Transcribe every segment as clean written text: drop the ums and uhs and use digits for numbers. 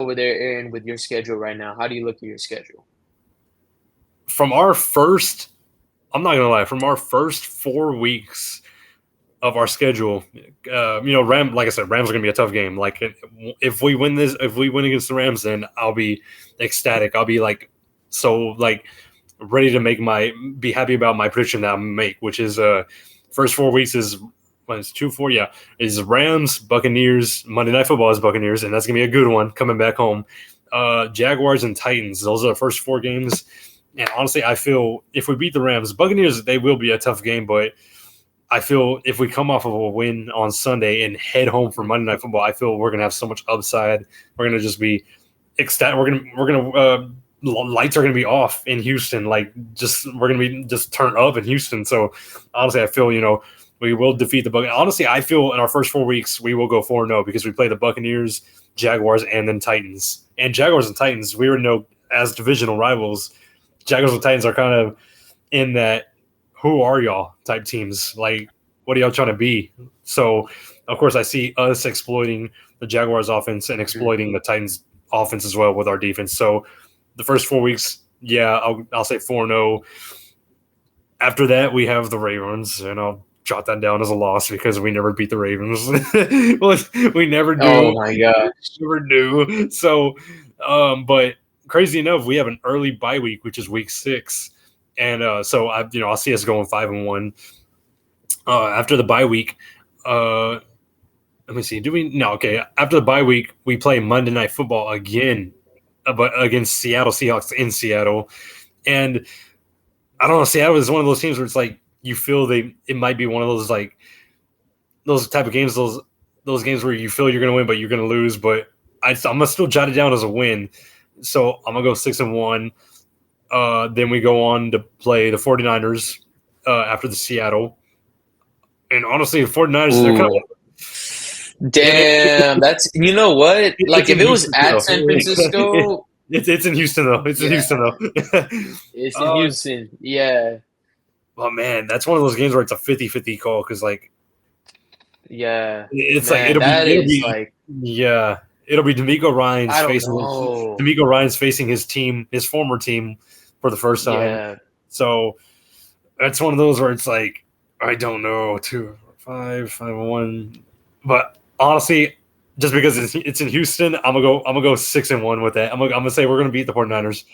over there, Aaron, with your schedule right now? How do you look at your schedule? From our first, I'm not gonna lie, from our first 4 weeks of our schedule, like I said, Rams are gonna be a tough game. Like if we win against the Rams, then I'll be ecstatic. I'll be like ready to be happy about my prediction that I make, which is first 4 weeks is when it's 2-4, is Rams, Buccaneers, Monday Night Football is Buccaneers, and that's gonna be a good one coming back home. Jaguars and Titans, those are the first 4 games. And honestly, I feel if we beat the Rams, Buccaneers, they will be a tough game, but I feel if we come off of a win on Sunday and head home for Monday Night Football, I feel we're gonna have so much upside. We're gonna just be ecstatic. Lights are gonna be off in Houston. We're gonna be just turned up in Houston. So honestly, I feel we will defeat the Buccaneers. Honestly, I feel in our first 4 weeks we will go 4-0 because we play the Buccaneers, Jaguars, and then Titans. And Jaguars and Titans, we already know as divisional rivals. Jaguars and Titans are kind of in that who are y'all type teams. Like, what are y'all trying to be? So, of course, I see us exploiting the Jaguars offense and exploiting the Titans offense as well with our defense. So, the first 4 weeks, I'll say 4-0. After that, we have the Ravens, and I'll jot that down as a loss because we never beat the Ravens. We never do. Oh, my gosh. Never do. So, but crazy enough, we have an early bye week, which is week 6. And so I'll see us going 5-1 after the bye week. Let me see. After the bye week, we play Monday Night Football again, but against Seattle Seahawks in Seattle. And I don't know. Seattle is one of those teams where it's like you feel it might be one of those those type of games, those games where you feel you're going to win, but you're going to lose. But I'm gonna still jot it down as a win. So I'm gonna go 6-1. Then we go on to play the 49ers after the Seattle. And honestly, the 49ers, they're kind of... Damn, that's... You know what? Like, if it was at San Francisco... It's in Houston, though. It's in Houston, yeah. Well, man, that's one of those games where it's a 50-50 call because, it's it'll be D'Amico Ryans facing his team, his former team, for the first time. Yeah. So that's one of those where it's like, I don't know, 5-1. But honestly, just because it's in Houston, I'm gonna go 6-1 with that. I'm gonna say we're gonna beat the 49ers.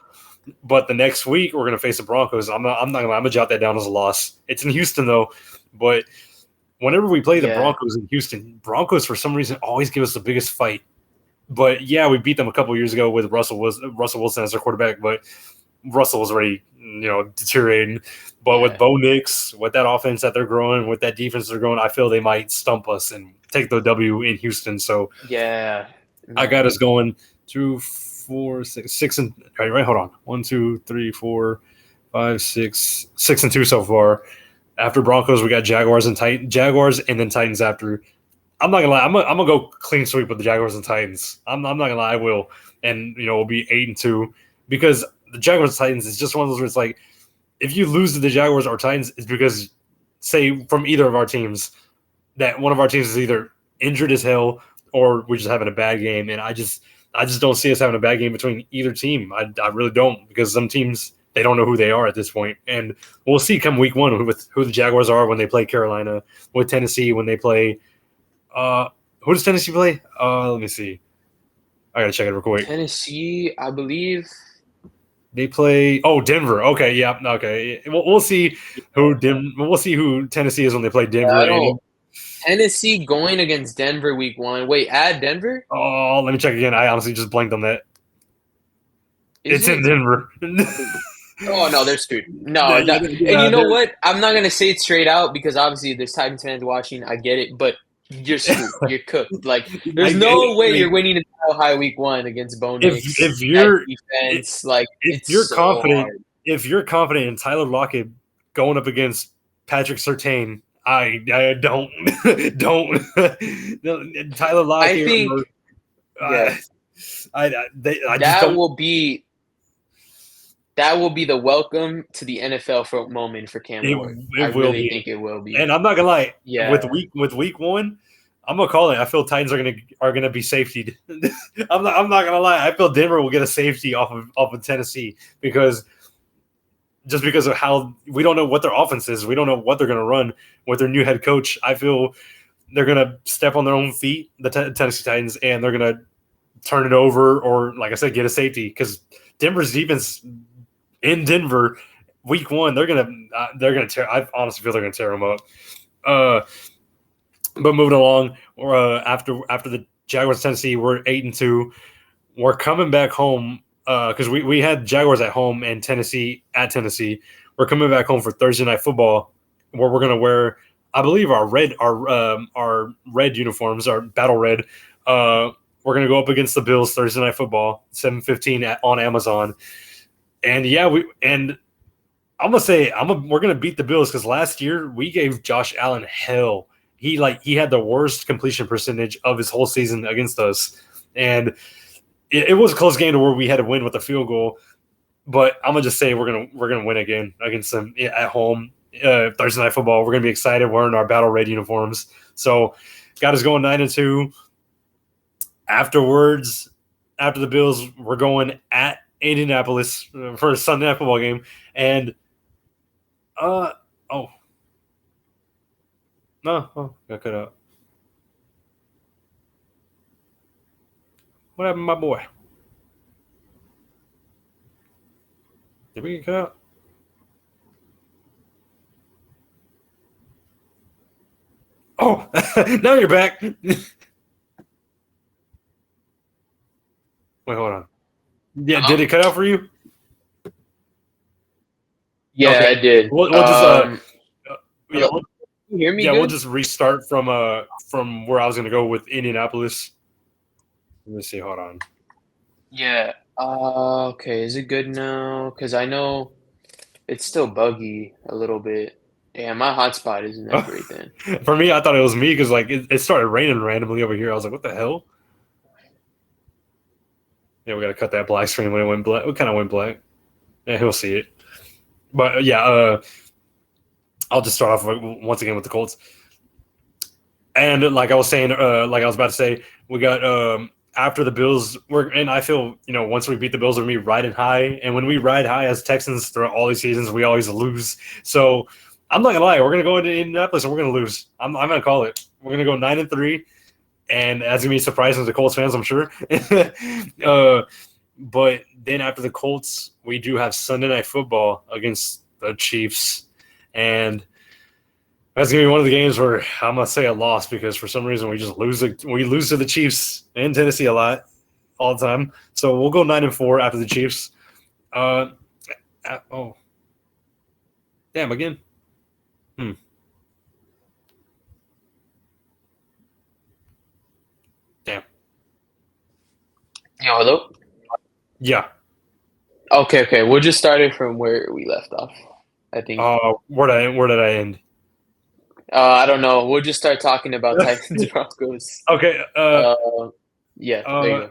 But the next week we're gonna face the Broncos. I'm gonna jot that down as a loss. It's in Houston though, but whenever we play the Broncos in Houston, Broncos for some reason always give us the biggest fight. But we beat them a couple years ago with Russell Wilson as their quarterback, but Russell was already, deteriorating. But with Bo Nix, with that offense that they're growing, with that defense they're growing, I feel they might stump us and take the W in Houston. So I got us going 2, 4, 6, and all right. Hold on, 1, 2, 3, 4, 5, 6, 6-2 so far. After Broncos, we got Jaguars and then Titans after. I'm not gonna lie. I'm gonna go clean sweep with the Jaguars and Titans. I'm not gonna lie. I will, and we'll be 8-2 because the Jaguars and Titans is just one of those where it's like if you lose to the Jaguars or Titans, it's because say from either of our teams that one of our teams is either injured as hell or we're just having a bad game, and I just don't see us having a bad game between either team. I really don't because some teams they don't know who they are at this point, and we'll see come week 1 with who the Jaguars are when they play Carolina, with Tennessee when they play. Who does Tennessee play? Let me see. I gotta check it real quick. Tennessee, I believe they play. Oh, Denver. Okay, yeah, okay. We'll see who We'll see who Tennessee is when they play Denver. Tennessee going against Denver week 1. Wait, at Denver? Oh, let me check again. I honestly just blanked on that. It's in Denver. Oh, no, they're screwed. No, and you know what? I'm not going to say it straight out because obviously there's Titans fans watching. I get it, but you're screwed. You're cooked. Like, there's no way you're winning a Mile High week 1 against Bo Nix. If you're defense, if you're confident in Tyler Lockett going up against Patrick Surtain, I don't Tyler Lockett. I think that will be the welcome to the NFL moment for Cam Ward. I really think it will be. And I'm not gonna lie. With week 1, I'm gonna call it. I feel Titans are gonna be safetied. I'm not gonna lie. I feel Denver will get a safety off of Tennessee because of how we don't know what their offense is. We don't know what they're gonna run with their new head coach. I feel they're gonna step on their own feet, the Tennessee Titans, and they're gonna turn it over or, like I said, get a safety because Denver's defense in Denver week 1 they're gonna tear. I honestly feel they're gonna tear them up. But moving along, after the Jaguars Tennessee, we're 8-2. We're coming back home because we had Jaguars at home and Tennessee at Tennessee. We're coming back home for Thursday Night Football, where we're gonna wear, I believe, our red uniforms, our battle red. We're gonna go up against the Bills Thursday Night Football, 7:15 on Amazon. And yeah, I'm gonna say we're gonna beat the Bills because last year we gave Josh Allen hell. He had the worst completion percentage of his whole season against us, and it was a close game to where we had to win with a field goal. But I'm gonna just say we're gonna win again against them at home Thursday Night Football. We're gonna be excited wearing our battle red uniforms. So got us going 9-2. Afterwards, after the Bills, we're going at Indianapolis for a Sunday Night Football game, and got cut out. What happened to my boy? Did we get cut out? Oh, now you're back. Wait, hold on. Yeah, did it cut out for you? Yeah, okay. I did. We'll just you hear me? Yeah, good? we'll just restart from where I was gonna go with Indianapolis. Let me see. Hold on. Yeah. Okay. Is it good now? Because I know it's still buggy a little bit. Damn, my hotspot isn't that great then. For me, I thought it was me because it started raining randomly over here. I was like, what the hell? Yeah, we got to cut that black screen when it went black. It kind of went black. Yeah, he'll see it. But yeah, I'll just start off once again with the Colts. And like I was saying, like I was about to say, we got after the Bills, and I feel, once we beat the Bills, we're going to be riding high. And when we ride high as Texans throughout all these seasons, we always lose. So I'm not going to lie. We're going to go into Indianapolis and we're going to lose. I'm going to call it. We're going to go 9-3. And that's going to be surprising to Colts fans, I'm sure. But then after the Colts, we do have Sunday Night Football against the Chiefs. And that's going to be one of the games where I'm going to say a loss because for some reason we just lose. We lose to the Chiefs and Tennessee a lot, all the time. So we'll go 9-4 after the Chiefs. Damn, again. Damn. Yo, hello? Yeah. Okay. We'll just start it from where we left off, I think. Where did I end? I don't know. We'll just start talking about Titans Broncos. Okay. Yeah, there you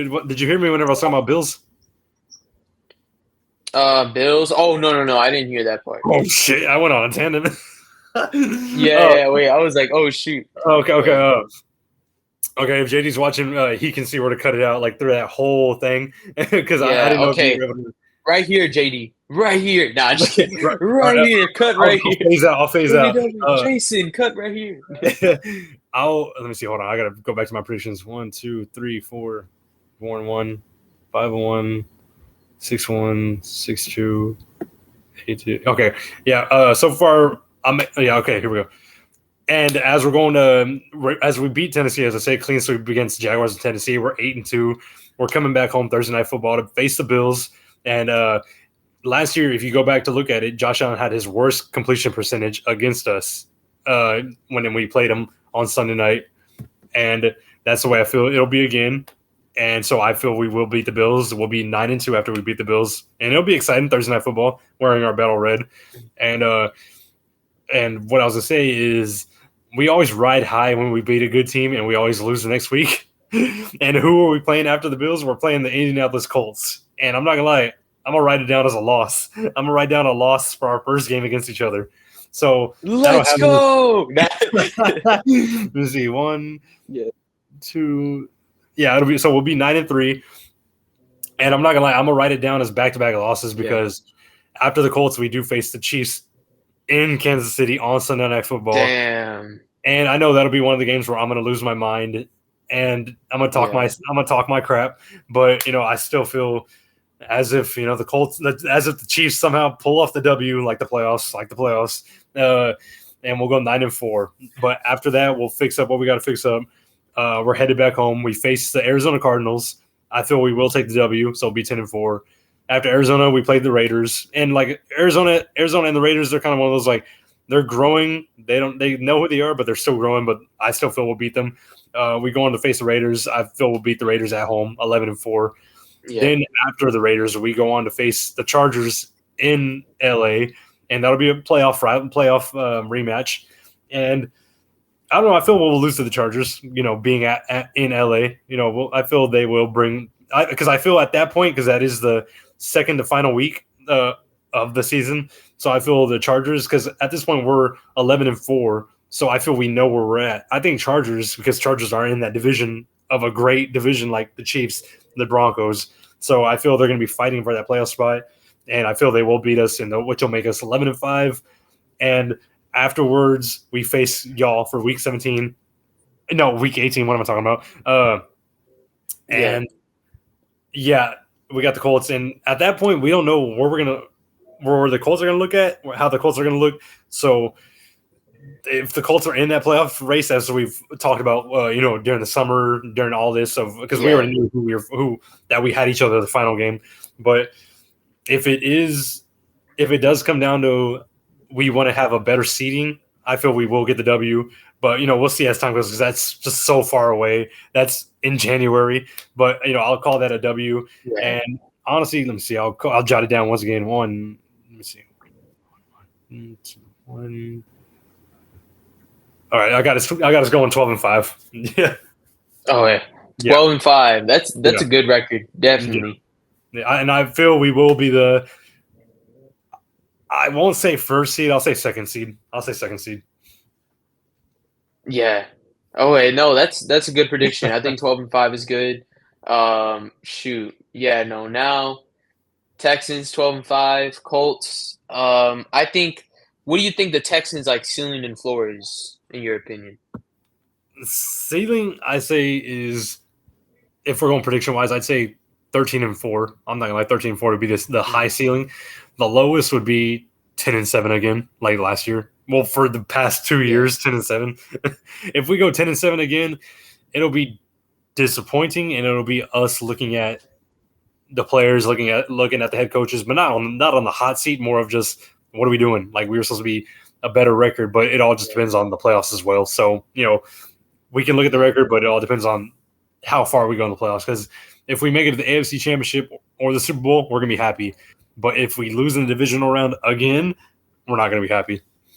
go. Did you hear me whenever I was talking about Bills? Bills? Oh, no. I didn't hear that part. Oh, shit. I went on a tangent. Yeah, wait. I was like, oh, shoot. Okay. Okay, if JD's watching, he can see where to cut it out, like through that whole thing. Because I didn't know if you were able to. Right here, JD. Right here. Nah, just kidding. Right here. Cut right here. I'll phase out. Jason, cut right here. Let me see. Hold on. I got to go back to my predictions. 1, 2, 3, 4, 4-1, 5-1, 6-1, 6-2, 8-2. Okay. Yeah. So far, okay, here we go. And as we're going to, as we beat Tennessee, as I say, clean sweep against Jaguars and Tennessee, we're 8-2. We're coming back home Thursday Night Football to face the Bills. And last year, if you go back to look at it, Josh Allen had his worst completion percentage against us when we played him on Sunday night. And that's the way I feel it'll be again. And so I feel we will beat the Bills. We'll be 9-2 after we beat the Bills. And it'll be exciting, Thursday Night Football, wearing our battle red. And what I was going to say is we always ride high when we beat a good team, and we always lose the next week. And who are we playing after the Bills? We're playing the Indianapolis Colts. And I'm not going to lie, I'm going to write it down as a loss. I'm going to write down a loss for our first game against each other. So let's go. Let's see, 1, 2. Yeah, we'll be 9-3. And I'm not gonna lie, I'm gonna write it down as back-to-back losses because after the Colts, we do face the Chiefs in Kansas City on Sunday Night Football. Damn. And I know that'll be one of the games where I'm gonna lose my mind and I'm gonna talk my crap. But I still feel as if the Colts, as if the Chiefs somehow pull off the W like the playoffs, and we'll go 9-4. But after that, we'll fix up what we got to fix up. We're headed back home. We face the Arizona Cardinals. I feel we will take the W, so it'll be 10-4. After Arizona, we played the Raiders, and like Arizona and the Raiders, they're kind of one of those like they're growing. They know who they are, but they're still growing. But I still feel we'll beat them. We go on to face the Raiders. I feel we'll beat the Raiders at home, 11-4. Yeah. Then after the Raiders, we go on to face the Chargers in LA, and that'll be a playoff rematch. And I don't know. I feel we'll lose to the Chargers. Being in LA, I feel they will bring because I feel at that point because that is the second to final week of the season. So I feel the Chargers because at this point we're 11-4. So I feel we know where we're at. I think Chargers because Chargers are in that division of a great division like the Chiefs, the Broncos. So I feel they're going to be fighting for that playoff spot, and I feel they will beat us, which will make us 11-5. And afterwards, we face y'all for week 17. No, week 18. What am I talking about? We got the Colts, and at that point, we don't know where the Colts are gonna look at, how the Colts are gonna look. So if the Colts are in that playoff race, as we've talked about, during the summer, during all this, because we already knew that we had each other the final game. But if it does come down to we want to have a better seeding, I feel we will get the W. But we'll see as time goes because that's just so far away. That's in January. But I'll call that a W. Yeah. And honestly, let me see. I'll jot it down once again. Let me see. 1, 2, 1. All right, I got us going 12-5. Yeah. Oh yeah, 12-5. That's a good record, definitely. Yeah. And I feel we will be I won't say first seed. I'll say second seed. Yeah. Oh wait, no, that's a good prediction. I think 12-5 is good. Shoot. Yeah. No. Now, Texans 12-5. Colts. I think. What do you think the Texans ceiling and floor is, in your opinion? Ceiling, I say, is if we're going prediction wise, I'd say 13-4. I'm not gonna lie, 13-4 would be the high ceiling. The lowest would be 10-7 again, like last year. Well, for the past 2 years, 10-7. If we go 10-7 again, it'll be disappointing, and it'll be us looking at the players, looking at the head coaches, but not on the hot seat. More of just what are we doing? Like we were supposed to be a better record, but it all just depends on the playoffs as well. So we can look at the record, but it all depends on how far we go in the playoffs. Because if we make it to the AFC Championship or the Super Bowl, we're gonna be happy. But if we lose in the divisional round again, we're not gonna be happy.